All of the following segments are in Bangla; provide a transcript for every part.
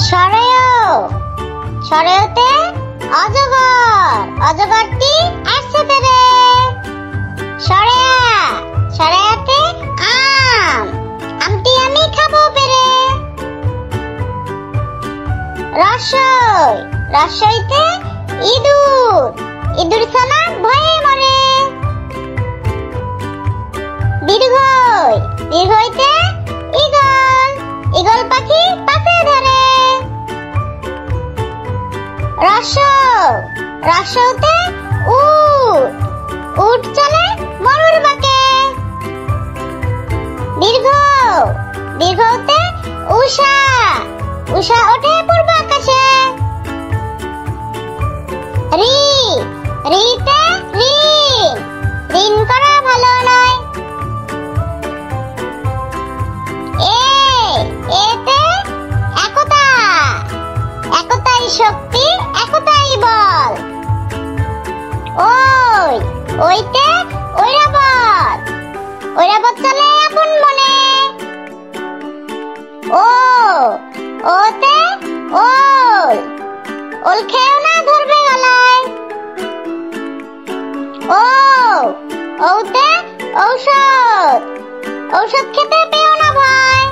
সরেও, সরেওতে অজগর, অজগরটি আসছে তেরে। সরেয়া, সরেয়াতে আম, আমটি আমি খাবো পেরে। রসই, রসইতে ইঁদুর, ইঁদুর ছানা ভয়ে মরে। দীর্ঘই, দীর্ঘইতে ঈগল, ঈগল পাখি পাশে ধরে। রসৌ, রসৌতে উট, উট চলে মরুর বাঁকে। দীর্ঘ, দীর্ঘতে উষা, উষা ওঠে পূর্ব আকাশে। রি, রিতে ঋণ, ঋণ করা ভালো নয়। এ, এতে একতা, একতাই শক্তি, একতাই বল। ওই, ওইতে ঐরাবত, ঐরাবত চলে আপন মনে। ও, ওতে ওল, ওল খেও না ধরবে গলায়। ও, ওতে ঔষধ, ঔষধ খেতে পেও না ভয়।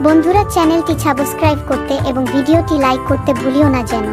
বন্ধুরা, চ্যানেলটি সাবস্ক্রাইব করতে এবং ভিডিওটি লাইক করতে ভুলিও না যেন।